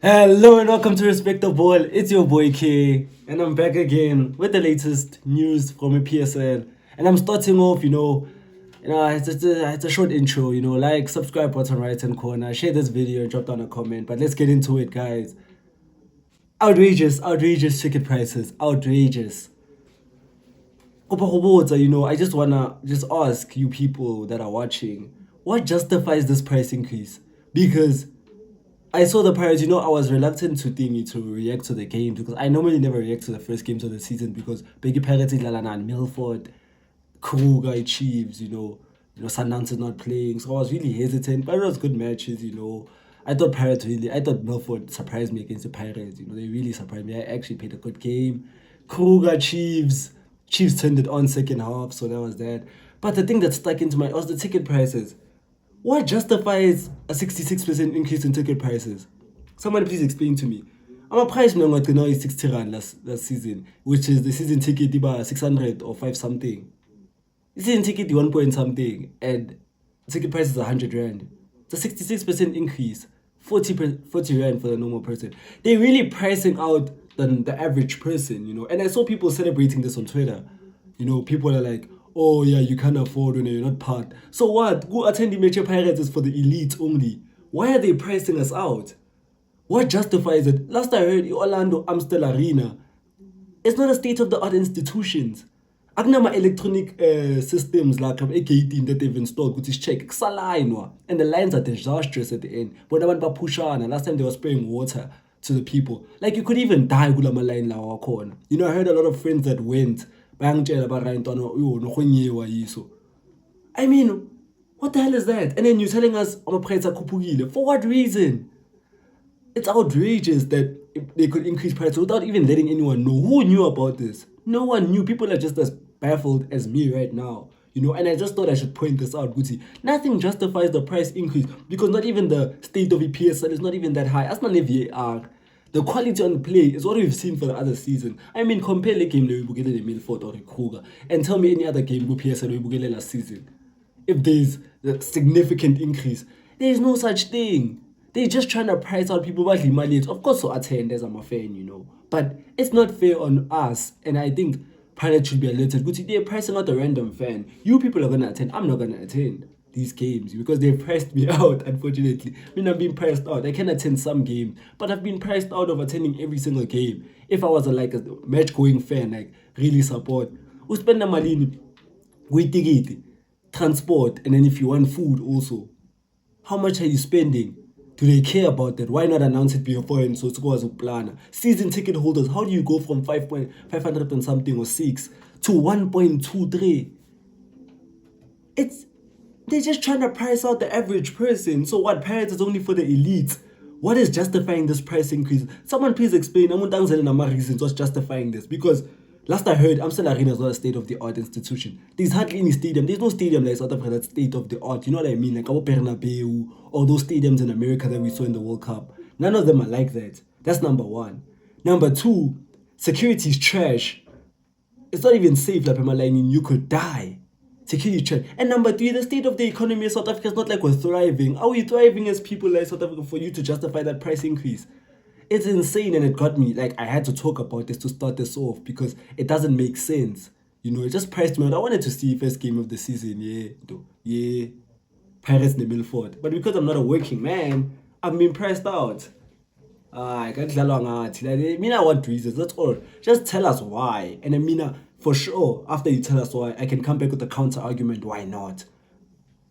Hello and welcome to Respect the Ball. It's your boy K, and I'm back again with the latest news from a PSL. And I'm starting off, it's a short intro, like, subscribe button right hand corner, share this video, and drop down a comment. But let's get into it, guys. Outrageous ticket prices, outrageous. I just wanna just ask you people that are watching, what justifies this price increase? Because I saw the Pirates, I was reluctant to react to the game because I normally never react to the first games of the season because Biggie Pirates is Lalana, Milford, Kruger, Chiefs, Sundance is not playing. So I was really hesitant, but it was good matches. I thought Milford surprised me against the Pirates. They really surprised me. I actually played a good game. Kruger, Chiefs turned it on second half, so that was that. But the thing that stuck into my was the ticket prices. What justifies a 66% increase in ticket prices? Somebody please explain to me. I'm a price now is 60 rand last season, which is the season ticket about 600 or 5 something. The season ticket 1 point something, and ticket price is 100 rand. It's a 66% increase, 40 rand for the normal person. They're really pricing out the average person. And I saw people celebrating this on Twitter. People are like, oh yeah, you can't afford when you're not part. So what? Go attend the Major Pirates is for the elite only. Why are they pricing us out? What justifies it? Last I heard, Orlando Amstel Arena, it's not a state-of-the-art institutions. Akunama electronic systems like a18 that they've installed, which is check. And the lines are disastrous at the end. But abantu bapushana, last time they were spraying water to the people. Like you could even die kulama line la corner. I heard a lot of friends that went. I mean, what the hell is that? And then you're telling us for what reason? It's outrageous that they could increase prices without even letting anyone know. Who knew about this? No one knew. People are just as baffled as me right now. And I just thought I should point this out, Gucci. Nothing justifies the price increase because not even the state of the PSL is not even that high. As not VAR. The quality on the play is what we've seen for the other season. I mean, compare the game we the Milford or the Kruger and tell me any other game we PSL we last season. If there's a significant increase, there is no such thing. They're just trying to price out people badly money. Of course, so attend as I'm a fan, but it's not fair on us. And I think Pirates should be alerted. Good, they're pricing out a random fan. You people are gonna attend. I'm not gonna attend these games because they priced me out, unfortunately. I mean, I've been priced out. I can attend some games, but I've been priced out of attending every single game. If I was a match-going fan, like really support, we spend the money with ticket, transport, and then if you want food also, how much are you spending? Do they care about that? Why not announce it beforehand so it's go as a planner? Season ticket holders, how do you go from 500 and something or 6 to 1.23? They're just trying to price out the average person. So what? Pirates is only for the elites. What is justifying this price increase? Someone please explain. I'm not telling reasons what's justifying this. Because last I heard, Amstel Arena is not a state-of-the-art institution. There's hardly any stadium. There's no stadium like South Africa that's state-of-the-art. You know what I mean? Like our Bernabeu or those stadiums in America that we saw in the World Cup. None of them are like that. That's number one. Number two, security is trash. It's not even safe, like Pemaline, you could die. Security check. And number three, the state of the economy of South Africa is not like we're thriving. Are we thriving as people like South Africa for you to justify that price increase? It's insane, and it got me. Like, I had to talk about this to start this off because it doesn't make sense. It just priced me out. I wanted to see first game of the season, yeah, Pirates the Milford. But because I'm not a working man, I've been priced out. I can't tell I mean, I want reasons. That's all. Just tell us why. And I mean, for sure, after you tell us why, I can come back with a counter argument. Why not?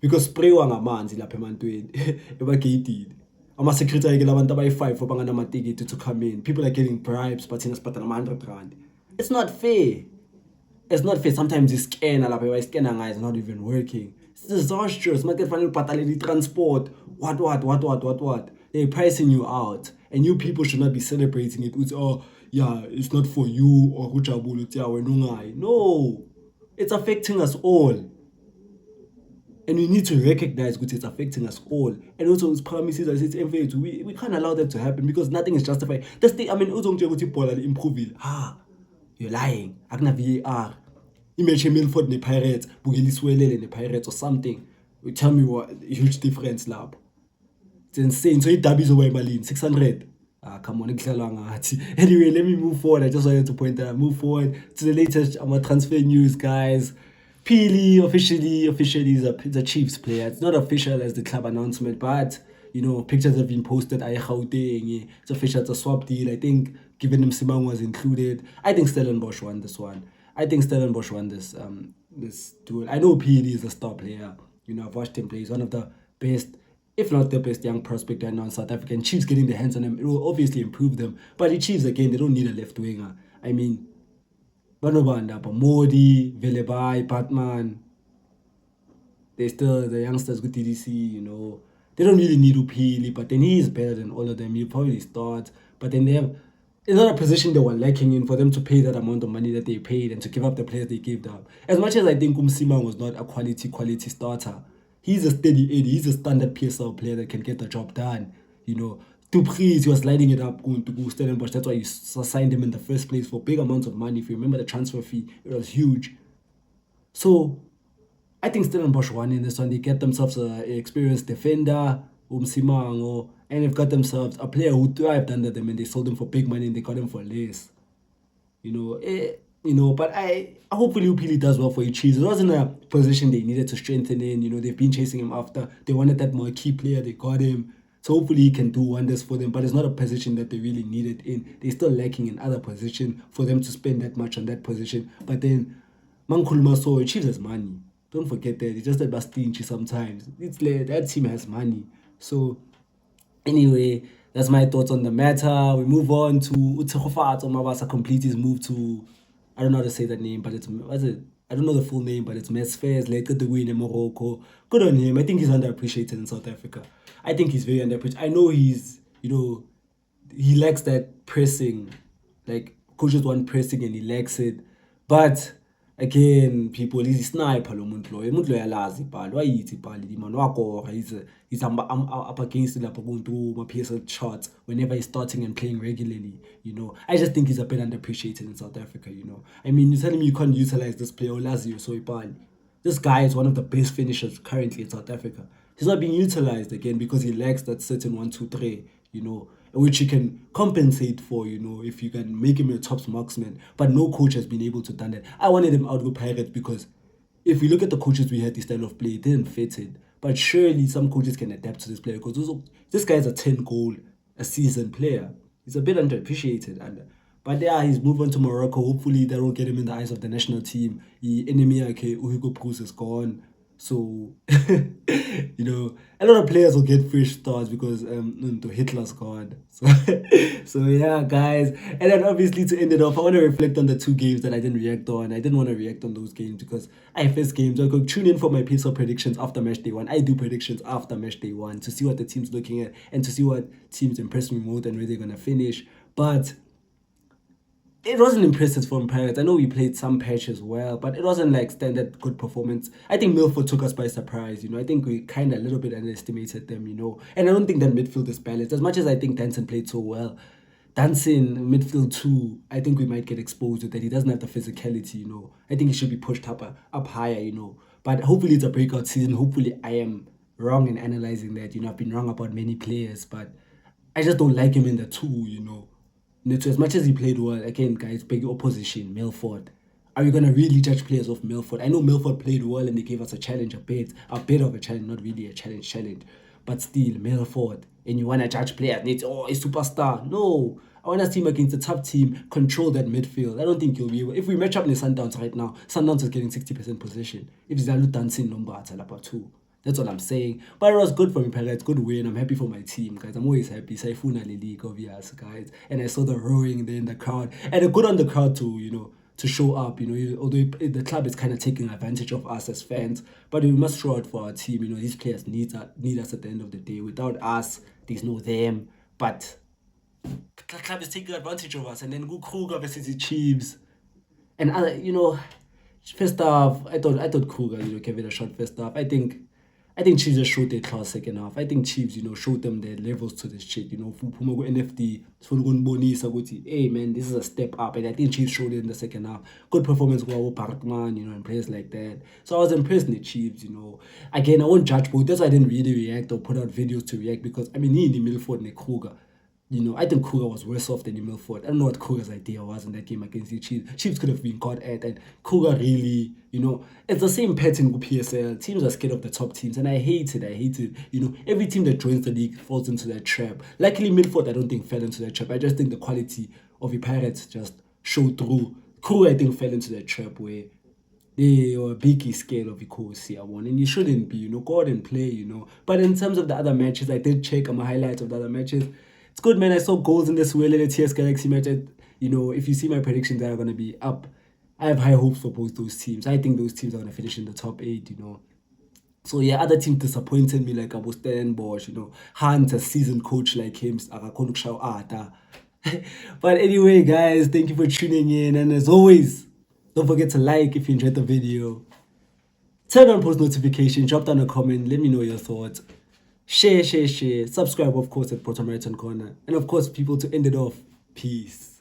Because spray wangamanzi lapha emantweni ebageyidile. Ama-secretary ke labantu abayi-5 abanganamatikiti to come in. People are getting bribes but thina sibhadala ama-100 rand. It's not fair. It's not fair. Sometimes you scan lapha bayiscana ngayo, it's not even working. It's disastrous. Market fanele ubhatalele transport. What? They're pricing you out. And you people should not be celebrating it with, oh, yeah, it's not for you, or no, it's affecting us all. And we need to recognize that it's affecting us all. And also, it's promises as it's unfair. We can't allow that to happen because nothing is justified. Also, improve. You're lying. Agna VAR. Imagine Milford and the Pirates, Bugiliswele and the Pirates or something. You tell me what huge difference, lab. It's insane. So it dubbies away Malin, 600. Come on, anyway, let me move forward. I just wanted to point that. Move forward to the latest transfer news, guys. Phili officially is a Chiefs player. It's not official as the club announcement, but pictures have been posted. It's official. It's a swap deal. I think given him Simon was included. I think Stellenbosch won this one. I think Stellenbosch won this duel. I know Phili is a star player. I've watched him play. He's one of the best, if not the best young prospect right now in South Africa. And Chiefs getting their hands on him, it will obviously improve them. But the Chiefs, again, they don't need a left winger. I mean, Banobanda, Modi, Velebai, Batman, they still the youngsters with DDC, they don't really need Upili, but then he is better than all of them. He'll probably start. But then they have another position they were lacking in for them to pay that amount of money that they paid and to give up the players they gave up. As much as I think Umsima was not a quality starter, he's a steady Eddie, he's a standard PSL player that can get the job done. Dupreez, he was lighting it up going to go Stellenbosch. That's why you signed him in the first place for big amounts of money. If you remember the transfer fee, it was huge. So I think Stellenbosch won in this one. They get themselves an experienced defender, Umsimango, and they've got themselves a player who thrived under them, and they sold him for big money and they got him for less. But I hopefully Upili does well for you, Chiefs. It wasn't a position they needed to strengthen in. They've been chasing him after. They wanted that more key player. They got him. So hopefully he can do wonders for them. But it's not a position that they really needed in. They're still lacking in other position for them to spend that much on that position. But then Mankulma saw Chiefs has money. Don't forget that. It's just that stingy sometimes. It's like that team has money. So anyway, that's my thoughts on the matter. We move on to Utsehofatso Mabasa complete his move to, I don't know how to say that name, but I don't know the full name, but it's faes, later the win in Morocco. Good on him. I think he's underappreciated in South Africa. I think he's very underappreciated. I know he lacks that pressing. Like, coaches want pressing and he lacks it. But again, people, he's a sniper lo muntu loyo. Umuntu loyo alazi ibhali, wayithi ibhali limani wakora. He's up against it lapho kuntu my PSL charts whenever he's starting and playing regularly. I just think he's a bit underappreciated in South Africa. I mean, you're telling me you can't utilize this player, Olazio Soipali. This guy is one of the best finishers currently in South Africa. He's not being utilized again because he lacks that certain 1-2-3, which you can compensate for, if you can make him a top marksman. But no coach has been able to do that. I wanted him out to Pirates because if we look at the coaches we had, this style of play, it didn't fit it. But surely some coaches can adapt to this player because this guy is a 10-goal a season player. He's a bit underappreciated. But yeah, he's moved on to Morocco. Hopefully that will get him in the eyes of the national team. Enemy Hugo Bruce is gone. So, a lot of players will get fresh starts because Hitler's gone. So yeah, guys. And then obviously to end it off, I want to reflect on the 2 games that I didn't react on. I didn't want to react on those games because I first games. I could tune in for my PSL predictions after match day 1. I do predictions after match day 1 to see what the team's looking at and to see what teams impress me more and where they're going to finish. But it wasn't impressive from Pirates. I know we played some patches well, but it wasn't like standard good performance. I think Milford took us by surprise. I think we kind of a little bit underestimated them. And I don't think that midfield is balanced. As much as I think Danson played so well, Danson midfield too, I think we might get exposed with that. He doesn't have the physicality. I think he should be pushed up higher. But hopefully it's a breakout season. Hopefully I am wrong in analyzing that. I've been wrong about many players, but I just don't like him in the 2. As much as he played well, again, guys, big opposition, Milford. Are you going to really judge players off Milford? I know Milford played well and they gave us a challenge, a bit of a challenge, not really a challenge. But still, Milford. And you want to judge players, he's superstar. No. I want to see him against a tough team, control that midfield. I don't think he'll be able. If we match up in the Sundowns right now, Sundowns is getting 60% possession. If Zalu dancing number at Alapa 2. That's all I'm saying. But it was good for me, Pirates. Good win. I'm happy for my team, guys. I'm always happy. Saifuna League, obvious, guys. And I saw the roaring there in the crowd. And good on the crowd to show up. Although the club is kind of taking advantage of us as fans. But we must show out for our team. These players need us at the end of the day. Without us, there's no them. But the club is taking advantage of us. And then go Kruger versus the Chiefs. And other, first half, I thought Kruger, gave it a shot first half. I think Chiefs just showed their class second half. I think Chiefs, showed them their levels to this shit. Phuma NFD, hey man, this is a step up. And I think Chiefs showed it in the second half. Good performance, Parkman, and players like that. So I was impressed in the Chiefs, Again, I won't judge, but that's why I didn't really react or put out videos to react because, he in the Milford and Kruger. I think Kruger was worse off than Milford. I don't know what Kruger's idea was in that game against the Chiefs. Chiefs could have been caught at, and Kruger really, it's the same pattern with PSL. Teams are scared of the top teams, and I hate it. I hate it. Every team that joins the league falls into that trap. Luckily, Milford, I don't think, fell into that trap. I just think the quality of the Pirates just showed through. Kruger, I think, fell into that trap where they were biggie scale of Amakhosi, and you shouldn't be, go out and play, But in terms of the other matches, I did check my highlights of the other matches. It's good, man. I saw goals in this Outrages TS Galaxy match. If you see my predictions, they are going to be up. I have high hopes for both those teams. I think those teams are going to finish in the top 8, So yeah, other teams disappointed me, like Abu Stellenbosch, Hunt, a seasoned coach like him, But anyway, guys, thank you for tuning in. And as always, don't forget to like if you enjoyed the video. Turn on post notifications, drop down a comment, let me know your thoughts. Share. Subscribe, of course, at bottom right hand corner. And of course, people, to end it off, peace.